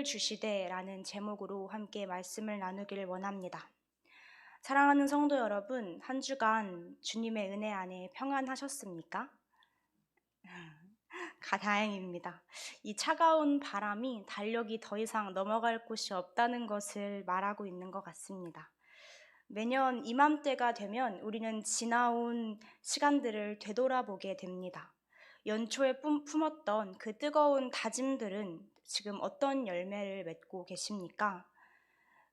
주시되라는 제목으로 함께 말씀을 나누길 원합니다. 사랑하는 성도 여러분, 한 주간 주님의 은혜 안에 평안하셨습니까? 다행입니다. 이 차가운 바람이 달력이 더 이상 넘어갈 곳이 없다는 것을 말하고 있는 것 같습니다. 매년 이맘때가 되면 우리는 지나온 시간들을 되돌아보게 됩니다. 연초에 품었던 그 뜨거운 다짐들은 지금 어떤 열매를 맺고 계십니까?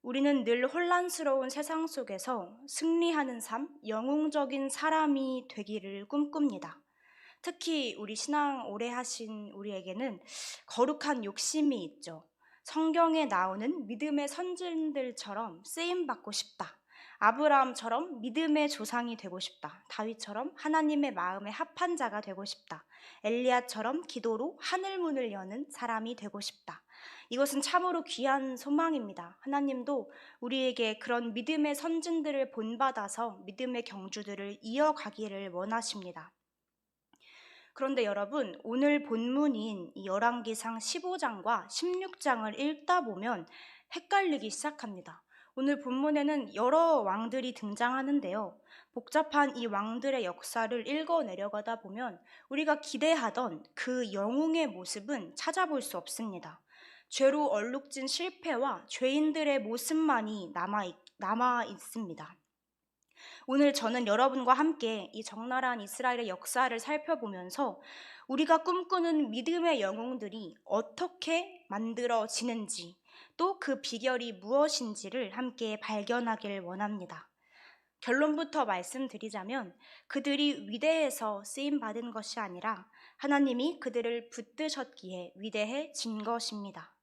우리는 늘 혼란스러운 세상 속에서 승리하는 삶, 영웅적인 사람이 되기를 꿈꿉니다. 특히 우리 신앙 오래 하신 우리에게는 거룩한 욕심이 있죠. 성경에 나오는 믿음의 선진들처럼 쓰임받고 싶다. 아브라함처럼 믿음의 조상이 되고 싶다. 다윗처럼 하나님의 마음에 합한 자가 되고 싶다. 엘리야처럼 기도로 하늘문을 여는 사람이 되고 싶다. 이것은 참으로 귀한 소망입니다. 하나님도 우리에게 그런 믿음의 선진들을 본받아서 믿음의 경주들을 이어가기를 원하십니다. 그런데 여러분, 오늘 본문인 열왕기상 15장과 16장을 읽다 보면 헷갈리기 시작합니다. 오늘 본문에는 여러 왕들이 등장하는데요. 복잡한 이 왕들의 역사를 읽어 내려가다 보면 우리가 기대하던 그 영웅의 모습은 찾아볼 수 없습니다. 죄로 얼룩진 실패와 죄인들의 모습만이 남아 있습니다. 오늘 저는 여러분과 함께 이 적나라한 이스라엘의 역사를 살펴보면서 우리가 꿈꾸는 믿음의 영웅들이 어떻게 만들어지는지, 또 그 비결이 무엇인지를 함께 발견하길 원합니다. 결론부터 말씀드리자면 그들이 위대해서 쓰임받은 것이 아니라 하나님이 그들을 붙드셨기에 위대해진 것입니다.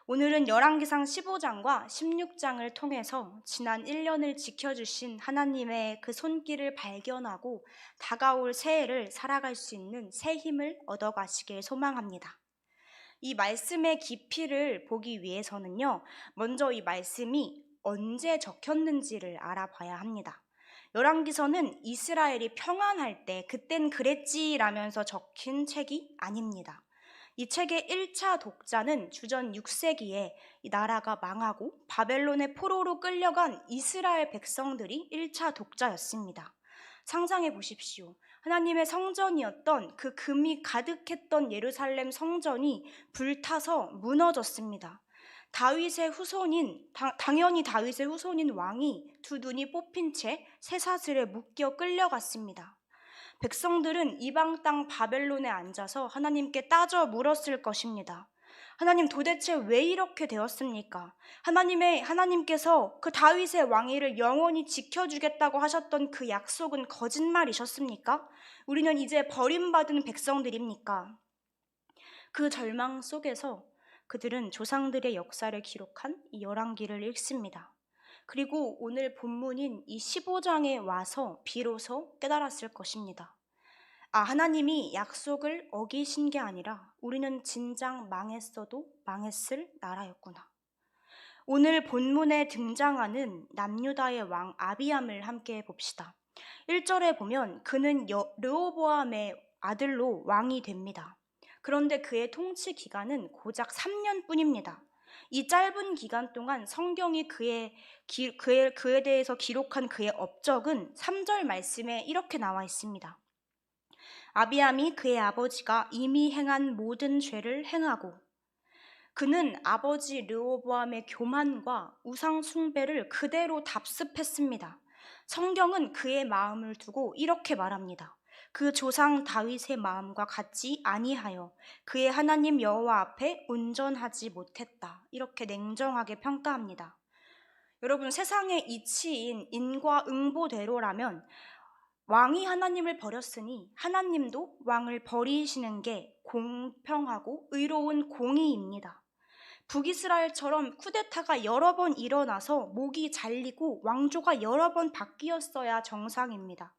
오늘은 열왕기상 15장과 16장을 통해서 지난 1년을 지켜주신 하나님의 그 손길을 발견하고 다가올 새해를 살아갈 수 있는 새 힘을 얻어가시길 소망합니다. 이 말씀의 깊이를 보기 위해서는요, 먼저 이 말씀이 언제 적혔는지를 알아봐야 합니다. 열왕기서는 이스라엘이 평안할 때 그땐 그랬지라면서 적힌 책이 아닙니다. 이 책의 1차 독자는 주전 6세기에 이 나라가 망하고 바벨론의 포로로 끌려간 이스라엘 백성들이 1차 독자였습니다. 상상해 보십시오. 하나님의 성전이었던 그 금이 가득했던 예루살렘 성전이 불타서 무너졌습니다. 당연히 다윗의 후손인 왕이 두 눈이 뽑힌 채 쇠사슬에 묶여 끌려갔습니다. 백성들은 이방 땅 바벨론에 앉아서 하나님께 따져 물었을 것입니다. 하나님, 도대체 왜 이렇게 되었습니까? 하나님께서 그 다윗의 왕위를 영원히 지켜주겠다고 하셨던 그 약속은 거짓말이셨습니까? 우리는 이제 버림받은 백성들입니까? 그 절망 속에서 그들은 조상들의 역사를 기록한 이 열왕기를 읽습니다. 그리고 오늘 본문인 이 15장에 와서 비로소 깨달았을 것입니다. 하나님이 약속을 어기신 게 아니라 우리는 진작 망했어도 망했을 나라였구나. 오늘 본문에 등장하는 남유다의 왕 아비암을 함께 봅시다. 1절에 보면 그는 르호보암의 아들로 왕이 됩니다. 그런데 그의 통치 기간은 고작 3년뿐입니다. 이 짧은 기간 동안 성경이 그에 대해서 기록한 그의 업적은 3절 말씀에 이렇게 나와 있습니다. 아비암이 그의 아버지가 이미 행한 모든 죄를 행하고, 그는 아버지 르호보암의 교만과 우상 숭배를 그대로 답습했습니다. 성경은 그의 마음을 두고 이렇게 말합니다. 그 조상 다윗의 마음과 같지 아니하여 그의 하나님 여호와 앞에 온전하지 못했다. 이렇게 냉정하게 평가합니다. 여러분, 세상의 이치인 인과응보대로라면 왕이 하나님을 버렸으니 하나님도 왕을 버리시는 게 공평하고 의로운 공의입니다. 북이스라엘처럼 쿠데타가 여러 번 일어나서 목이 잘리고 왕조가 여러 번 바뀌었어야 정상입니다.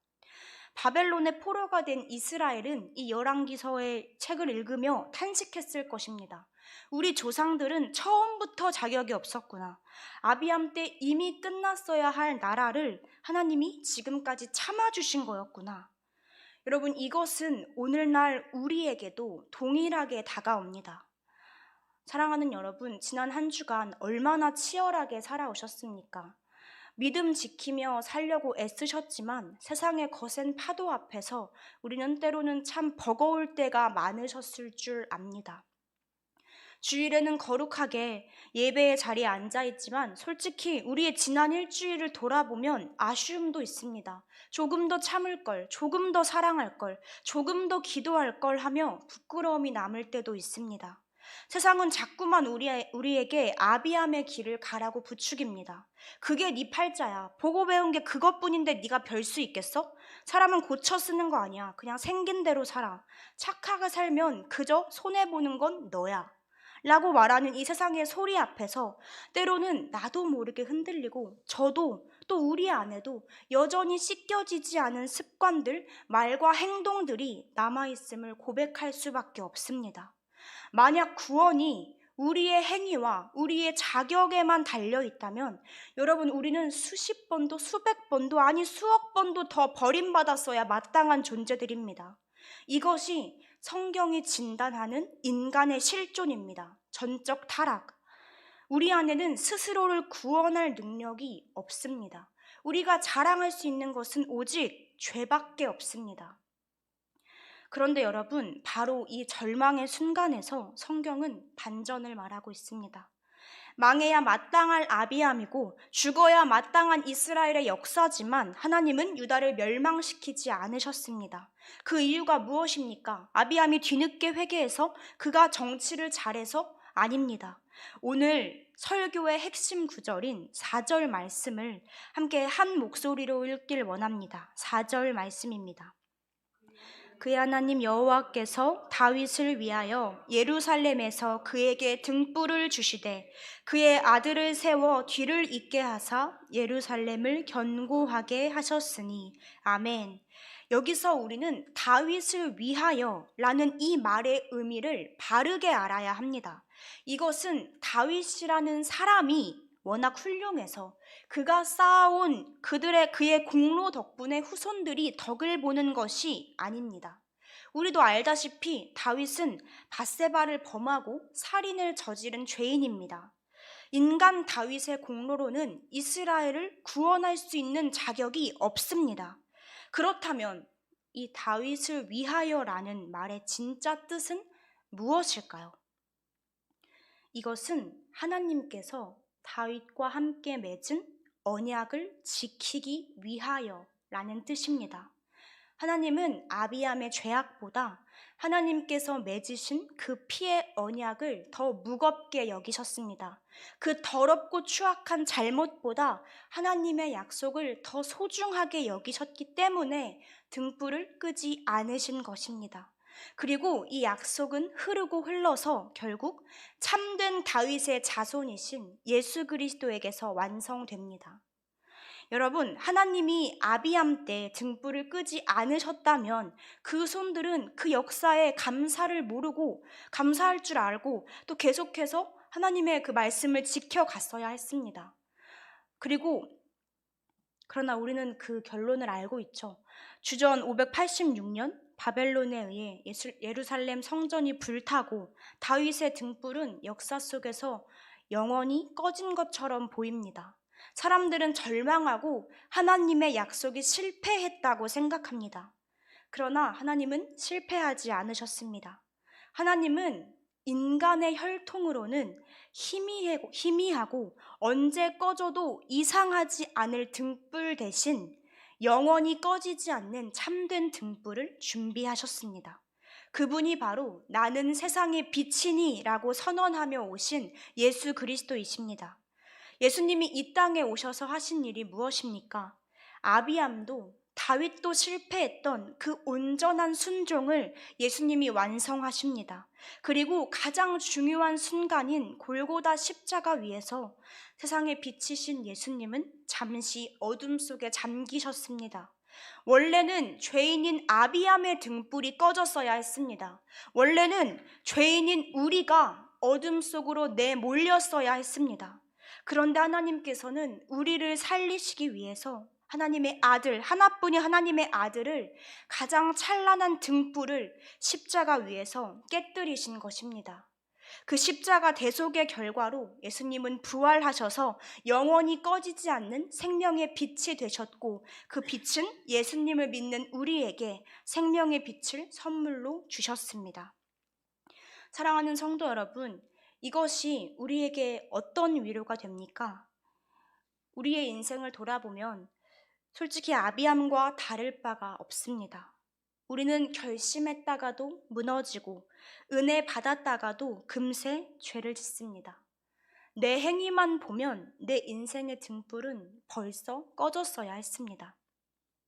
바벨론의 포로가 된 이스라엘은 이 열왕기서의 책을 읽으며 탄식했을 것입니다. 우리 조상들은 처음부터 자격이 없었구나. 아비암 때 이미 끝났어야 할 나라를 하나님이 지금까지 참아주신 거였구나. 여러분, 이것은 오늘날 우리에게도 동일하게 다가옵니다. 사랑하는 여러분, 지난 한 주간 얼마나 치열하게 살아오셨습니까? 믿음 지키며 살려고 애쓰셨지만 세상의 거센 파도 앞에서 우리는 때로는 참 버거울 때가 많으셨을 줄 압니다. 주일에는 거룩하게 예배의 자리에 앉아 있지만 솔직히 우리의 지난 일주일을 돌아보면 아쉬움도 있습니다. 조금 더 참을 걸, 조금 더 사랑할 걸, 조금 더 기도할 걸 하며 부끄러움이 남을 때도 있습니다. 세상은 자꾸만 우리에게 아비함의 길을 가라고 부추깁니다. 그게 네 팔자야. 보고 배운 게 그것뿐인데 네가 별 수 있겠어? 사람은 고쳐 쓰는 거 아니야. 그냥 생긴 대로 살아. 착하게 살면 그저 손해보는 건 너야. 라고 말하는 이 세상의 소리 앞에서 때로는 나도 모르게 흔들리고 저도 또 우리 안에도 여전히 씻겨지지 않은 습관들, 말과 행동들이 남아있음을 고백할 수밖에 없습니다. 만약 구원이 우리의 행위와 우리의 자격에만 달려 있다면 여러분, 우리는 수십 번도 수백 번도 아니 수억 번도 더 버림받았어야 마땅한 존재들입니다. 이것이 성경이 진단하는 인간의 실존입니다. 전적 타락. 우리 안에는 스스로를 구원할 능력이 없습니다. 우리가 자랑할 수 있는 것은 오직 죄밖에 없습니다. 그런데 여러분, 바로 이 절망의 순간에서 성경은 반전을 말하고 있습니다. 망해야 마땅할 아비함이고 죽어야 마땅한 이스라엘의 역사지만 하나님은 유다를 멸망시키지 않으셨습니다. 그 이유가 무엇입니까? 아비함이 뒤늦게 회개해서 그가 정치를 잘해서? 아닙니다. 오늘 설교의 핵심 구절인 4절 말씀을 함께 한 목소리로 읽길 원합니다. 4절 말씀입니다. 그의 하나님 여호와께서 다윗을 위하여 예루살렘에서 그에게 등불을 주시되 그의 아들을 세워 뒤를 잇게 하사 예루살렘을 견고하게 하셨으니 아멘. 여기서 우리는 다윗을 위하여 라는 이 말의 의미를 바르게 알아야 합니다. 이것은 다윗이라는 사람이 워낙 훌륭해서 그가 쌓아온 그의 공로 덕분에 후손들이 덕을 보는 것이 아닙니다. 우리도 알다시피 다윗은 밧세바를 범하고 살인을 저지른 죄인입니다. 인간 다윗의 공로로는 이스라엘을 구원할 수 있는 자격이 없습니다. 그렇다면 이 다윗을 위하여라는 말의 진짜 뜻은 무엇일까요? 이것은 하나님께서 다윗과 함께 맺은 언약을 지키기 위하여라는 뜻입니다. 하나님은 아비함의 죄악보다 하나님께서 맺으신 그 피의 언약을 더 무겁게 여기셨습니다. 그 더럽고 추악한 잘못보다 하나님의 약속을 더 소중하게 여기셨기 때문에 등불을 끄지 않으신 것입니다. 그리고 이 약속은 흐르고 흘러서 결국 참된 다윗의 자손이신 예수 그리스도에게서 완성됩니다. 여러분, 하나님이 아비함 때 등불을 끄지 않으셨다면 그 손들은 그 역사에 감사를 모르고 감사할 줄 알고 또 계속해서 하나님의 그 말씀을 지켜갔어야 했습니다. 그러나 우리는 그 결론을 알고 있죠. 주전 586년 바벨론에 의해 예루살렘 성전이 불타고 다윗의 등불은 역사 속에서 영원히 꺼진 것처럼 보입니다. 사람들은 절망하고 하나님의 약속이 실패했다고 생각합니다. 그러나 하나님은 실패하지 않으셨습니다. 하나님은 인간의 혈통으로는 희미하고 언제 꺼져도 이상하지 않을 등불 대신 영원히 꺼지지 않는 참된 등불을 준비하셨습니다. 그분이 바로 나는 세상의 빛이니 라고 선언하며 오신 예수 그리스도이십니다. 예수님이 이 땅에 오셔서 하신 일이 무엇입니까? 아비함도 다윗도 실패했던 그 온전한 순종을 예수님이 완성하십니다. 그리고 가장 중요한 순간인 골고다 십자가 위에서 세상의 빛이신 예수님은 잠시 어둠 속에 잠기셨습니다. 원래는 죄인인 아비함의 등불이 꺼졌어야 했습니다. 원래는 죄인인 우리가 어둠 속으로 내몰렸어야 했습니다. 그런데 하나님께서는 우리를 살리시기 위해서 하나님의 아들, 하나뿐인 하나님의 아들을 가장 찬란한 등불을 십자가 위에서 깨뜨리신 것입니다. 그 십자가 대속의 결과로 예수님은 부활하셔서 영원히 꺼지지 않는 생명의 빛이 되셨고, 그 빛은 예수님을 믿는 우리에게 생명의 빛을 선물로 주셨습니다. 사랑하는 성도 여러분, 이것이 우리에게 어떤 위로가 됩니까? 우리의 인생을 돌아보면 솔직히 아비함과 다를 바가 없습니다. 우리는 결심했다가도 무너지고 은혜 받았다가도 금세 죄를 짓습니다. 내 행위만 보면 내 인생의 등불은 벌써 꺼졌어야 했습니다.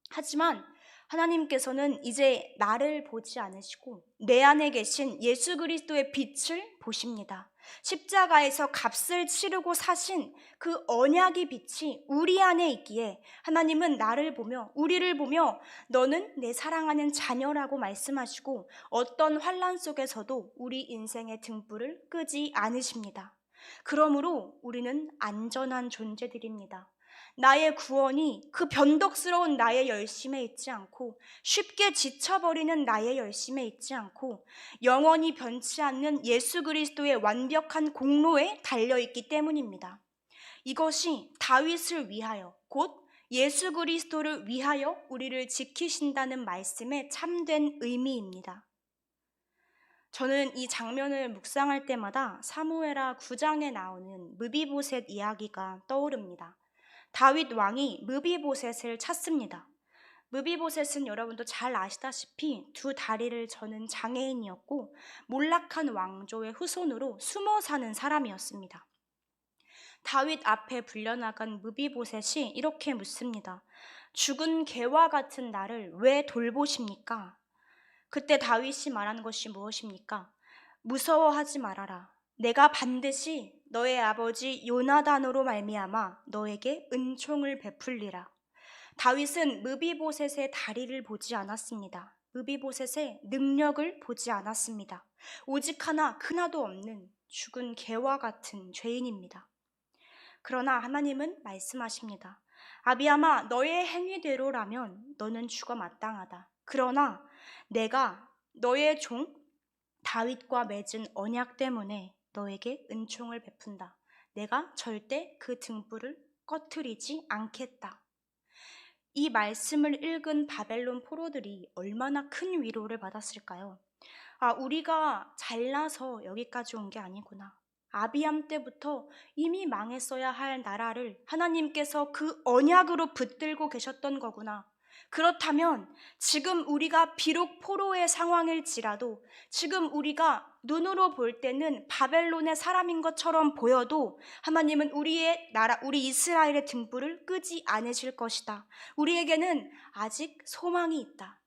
하지만 하나님께서는 이제 나를 보지 않으시고 내 안에 계신 예수 그리스도의 빛을 보십니다. 십자가에서 값을 치르고 사신 그 언약의 빛이 우리 안에 있기에 하나님은 나를 보며, 우리를 보며 너는 내 사랑하는 자녀라고 말씀하시고 어떤 환난 속에서도 우리 인생의 등불을 끄지 않으십니다. 그러므로 우리는 안전한 존재들입니다. 나의 구원이 그 변덕스러운 나의 열심에 있지 않고, 쉽게 지쳐버리는 나의 열심에 있지 않고, 영원히 변치 않는 예수 그리스도의 완벽한 공로에 달려있기 때문입니다. 이것이 다윗을 위하여, 곧 예수 그리스도를 위하여 우리를 지키신다는 말씀의 참된 의미입니다. 저는 이 장면을 묵상할 때마다 사무엘하 9장에 나오는 무비보셋 이야기가 떠오릅니다. 다윗 왕이 무비보셋을 찾습니다. 무비보셋은 여러분도 잘 아시다시피 두 다리를 저는 장애인이었고 몰락한 왕조의 후손으로 숨어 사는 사람이었습니다. 다윗 앞에 불려나간 무비보셋이 이렇게 묻습니다. 죽은 개와 같은 나를 왜 돌보십니까? 그때 다윗이 말하는 것이 무엇입니까? 무서워하지 말아라. 내가 반드시 너의 아버지 요나단으로 말미암아 너에게 은총을 베풀리라. 다윗은 무비보셋의 다리를 보지 않았습니다. 무비보셋의 능력을 보지 않았습니다. 오직 하나, 하나도 없는 죽은 개와 같은 죄인입니다. 그러나 하나님은 말씀하십니다. 아비야마, 너의 행위대로라면 너는 죽어 마땅하다. 그러나 내가 너의 종 다윗과 맺은 언약 때문에 너에게 은총을 베푼다. 내가 절대 그 등불을 꺼트리지 않겠다. 이 말씀을 읽은 바벨론 포로들이 얼마나 큰 위로를 받았을까요? 우리가 잘나서 여기까지 온 게 아니구나. 아비함 때부터 이미 망했어야 할 나라를 하나님께서 그 언약으로 붙들고 계셨던 거구나. 그렇다면 지금 우리가 비록 포로의 상황일지라도, 지금 우리가 눈으로 볼 때는 바벨론의 사람인 것처럼 보여도 하나님은 우리의 나라, 우리 이스라엘의 등불을 끄지 않으실 것이다. 우리에게는 아직 소망이 있다.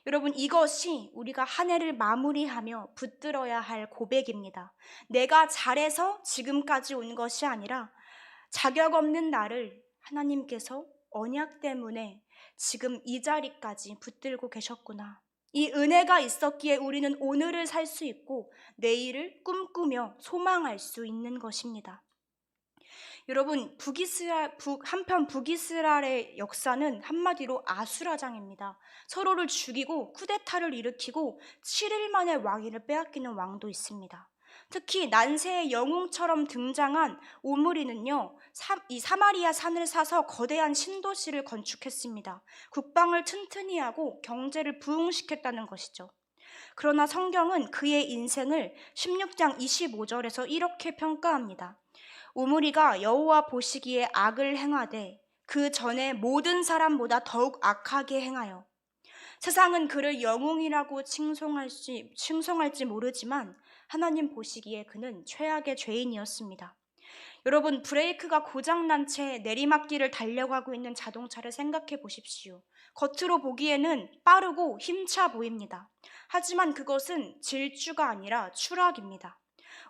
여러분, 이것이 우리가 한 해를 마무리하며 붙들어야 할 고백입니다. 내가 잘해서 지금까지 온 것이 아니라 자격 없는 나를 하나님께서 언약 때문에 지금 이 자리까지 붙들고 계셨구나. 이 은혜가 있었기에 우리는 오늘을 살 수 있고 내일을 꿈꾸며 소망할 수 있는 것입니다. 여러분, 한편 북이스라엘의 역사는 한마디로 아수라장입니다. 서로를 죽이고 쿠데타를 일으키고 7일 만에 왕위를 빼앗기는 왕도 있습니다. 특히 난세의 영웅처럼 등장한 오므리는요, 이 사마리아 산을 사서 거대한 신도시를 건축했습니다. 국방을 튼튼히 하고 경제를 부흥시켰다는 것이죠. 그러나 성경은 그의 인생을 16장 25절에서 이렇게 평가합니다. 오므리가 여호와 보시기에 악을 행하되 그 전에 모든 사람보다 더욱 악하게 행하여, 세상은 그를 영웅이라고 칭송할지 모르지만 하나님 보시기에 그는 최악의 죄인이었습니다. 여러분, 브레이크가 고장난 채 내리막길을 달려가고 있는 자동차를 생각해 보십시오. 겉으로 보기에는 빠르고 힘차 보입니다. 하지만 그것은 질주가 아니라 추락입니다.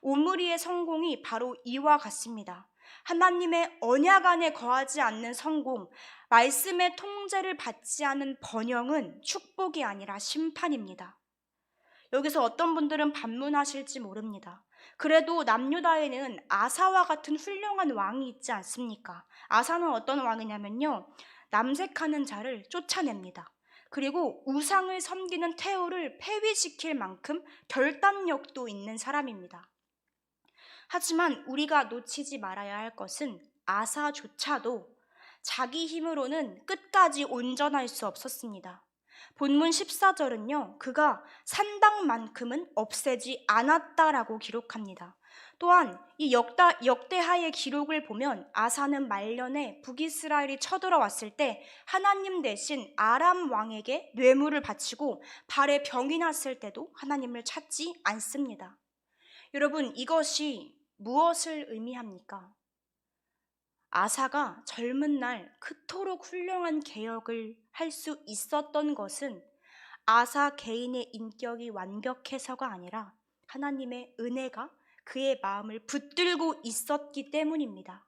오므리의 성공이 바로 이와 같습니다. 하나님의 언약 안에 거하지 않는 성공, 말씀의 통제를 받지 않은 번영은 축복이 아니라 심판입니다. 여기서 어떤 분들은 반문하실지 모릅니다. 그래도 남유다에는 아사와 같은 훌륭한 왕이 있지 않습니까? 아사는 어떤 왕이냐면요, 남색하는 자를 쫓아냅니다. 그리고 우상을 섬기는 태우를 폐위시킬 만큼 결단력도 있는 사람입니다. 하지만 우리가 놓치지 말아야 할 것은 아사조차도 자기 힘으로는 끝까지 온전할 수 없었습니다. 본문 14절은요, 그가 산당만큼은 없애지 않았다라고 기록합니다. 또한 이 역대하의 기록을 보면 아사는 말년에 북이스라엘이 쳐들어왔을 때 하나님 대신 아람 왕에게 뇌물을 바치고 발에 병이 났을 때도 하나님을 찾지 않습니다. 여러분, 이것이 무엇을 의미합니까? 아사가 젊은 날 그토록 훌륭한 개혁을 할 수 있었던 것은 아사 개인의 인격이 완벽해서가 아니라 하나님의 은혜가 그의 마음을 붙들고 있었기 때문입니다.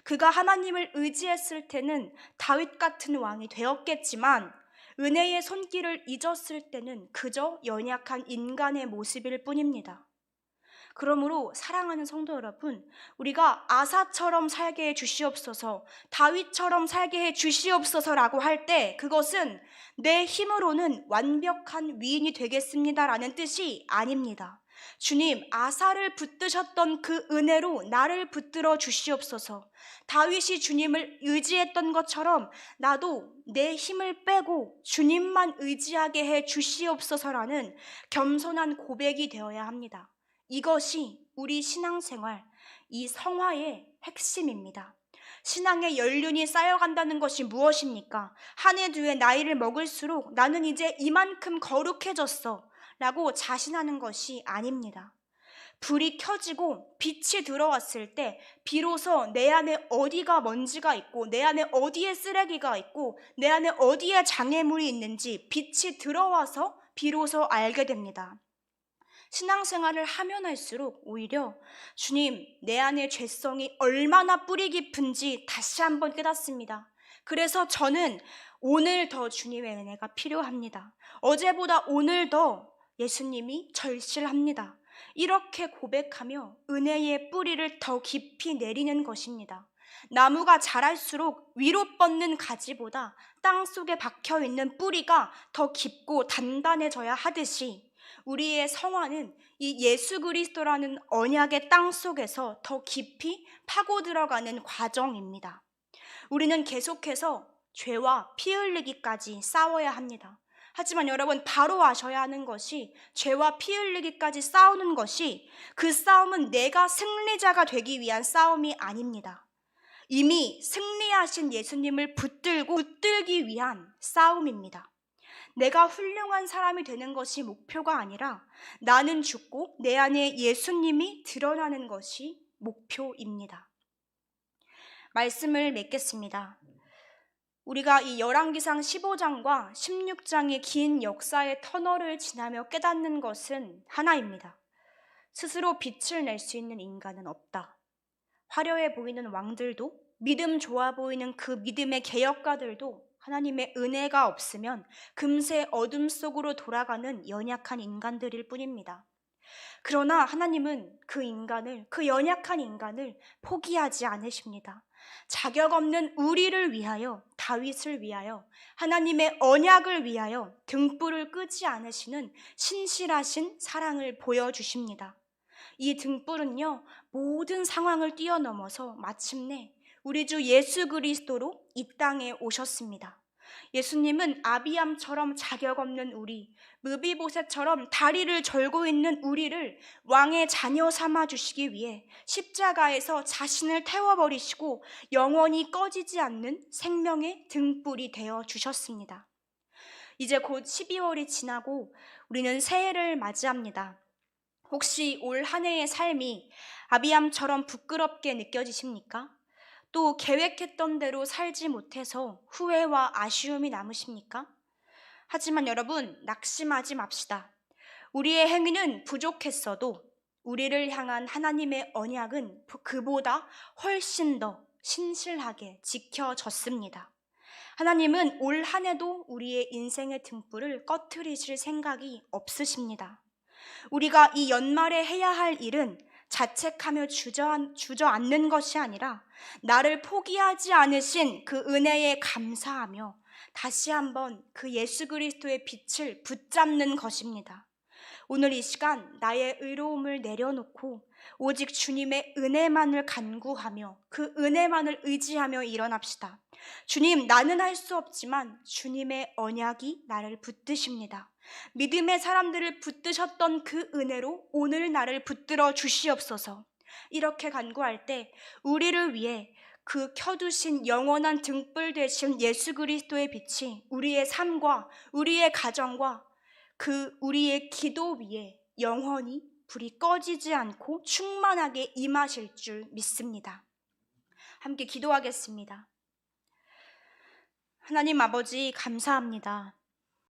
그가 하나님을 의지했을 때는 다윗 같은 왕이 되었겠지만 은혜의 손길을 잊었을 때는 그저 연약한 인간의 모습일 뿐입니다. 그러므로 사랑하는 성도 여러분, 우리가 아사처럼 살게 해 주시옵소서, 다윗처럼 살게 해 주시옵소서라고 할 때 그것은 내 힘으로는 완벽한 위인이 되겠습니다라는 뜻이 아닙니다. 주님, 아사를 붙드셨던 그 은혜로 나를 붙들어 주시옵소서. 다윗이 주님을 의지했던 것처럼 나도 내 힘을 빼고 주님만 의지하게 해 주시옵소서라는 겸손한 고백이 되어야 합니다. 이것이 우리 신앙생활, 이 성화의 핵심입니다. 신앙의 연륜이 쌓여간다는 것이 무엇입니까? 한 해 두 해 나이를 먹을수록 나는 이제 이만큼 거룩해졌어 라고 자신하는 것이 아닙니다. 불이 켜지고 빛이 들어왔을 때 비로소 내 안에 어디가 먼지가 있고 내 안에 어디에 쓰레기가 있고 내 안에 어디에 장애물이 있는지 빛이 들어와서 비로소 알게 됩니다. 신앙생활을 하면 할수록 오히려 주님, 내 안의 죄성이 얼마나 뿌리 깊은지 다시 한번 깨닫습니다. 그래서 저는 오늘 더 주님의 은혜가 필요합니다. 어제보다 오늘 더 예수님이 절실합니다. 이렇게 고백하며 은혜의 뿌리를 더 깊이 내리는 것입니다. 나무가 자랄수록 위로 뻗는 가지보다 땅속에 박혀있는 뿌리가 더 깊고 단단해져야 하듯이 우리의 성화는 이 예수 그리스도라는 언약의 땅 속에서 더 깊이 파고 들어가는 과정입니다. 우리는 계속해서 죄와 피 흘리기까지 싸워야 합니다. 하지만 여러분, 바로 아셔야 하는 것이 죄와 피 흘리기까지 싸우는 것이 그 싸움은 내가 승리자가 되기 위한 싸움이 아닙니다. 이미 승리하신 예수님을 붙들기 위한 싸움입니다. 내가 훌륭한 사람이 되는 것이 목표가 아니라 나는 죽고 내 안에 예수님이 드러나는 것이 목표입니다. 말씀을 맺겠습니다. 우리가 이 열왕기상 15장과 16장의 긴 역사의 터널을 지나며 깨닫는 것은 하나입니다. 스스로 빛을 낼 수 있는 인간은 없다. 화려해 보이는 왕들도, 믿음 좋아 보이는 그 믿음의 개혁가들도 하나님의 은혜가 없으면 금세 어둠 속으로 돌아가는 연약한 인간들일 뿐입니다. 그러나 하나님은 그 연약한 인간을 포기하지 않으십니다. 자격 없는 우리를 위하여, 다윗을 위하여, 하나님의 언약을 위하여 등불을 끄지 않으시는 신실하신 사랑을 보여주십니다. 이 등불은요, 모든 상황을 뛰어넘어서 마침내 우리 주 예수 그리스도로 이 땅에 오셨습니다. 예수님은 아비암처럼 자격 없는 우리, 무비보셋처럼 다리를 절고 있는 우리를 왕의 자녀 삼아 주시기 위해 십자가에서 자신을 태워버리시고 영원히 꺼지지 않는 생명의 등불이 되어 주셨습니다. 이제 곧 12월이 지나고 우리는 새해를 맞이합니다. 혹시 올 한 해의 삶이 아비암처럼 부끄럽게 느껴지십니까? 또 계획했던 대로 살지 못해서 후회와 아쉬움이 남으십니까? 하지만 여러분, 낙심하지 맙시다. 우리의 행위는 부족했어도 우리를 향한 하나님의 언약은 그보다 훨씬 더 신실하게 지켜졌습니다. 하나님은 올 한 해도 우리의 인생의 등불을 꺼트리실 생각이 없으십니다. 우리가 이 연말에 해야 할 일은 자책하며 주저앉는 것이 아니라 나를 포기하지 않으신 그 은혜에 감사하며 다시 한번 그 예수 그리스도의 빛을 붙잡는 것입니다. 오늘 이 시간 나의 의로움을 내려놓고 오직 주님의 은혜만을 간구하며 그 은혜만을 의지하며 일어납시다. 주님, 나는 할 수 없지만 주님의 언약이 나를 붙드십니다. 믿음의 사람들을 붙드셨던 그 은혜로 오늘 나를 붙들어 주시옵소서. 이렇게 간구할 때 우리를 위해 그 켜두신 영원한 등불 되신 예수 그리스도의 빛이 우리의 삶과 우리의 가정과 그 우리의 기도 위에 영원히 불이 꺼지지 않고 충만하게 임하실 줄 믿습니다. 함께 기도하겠습니다. 하나님 아버지, 감사합니다.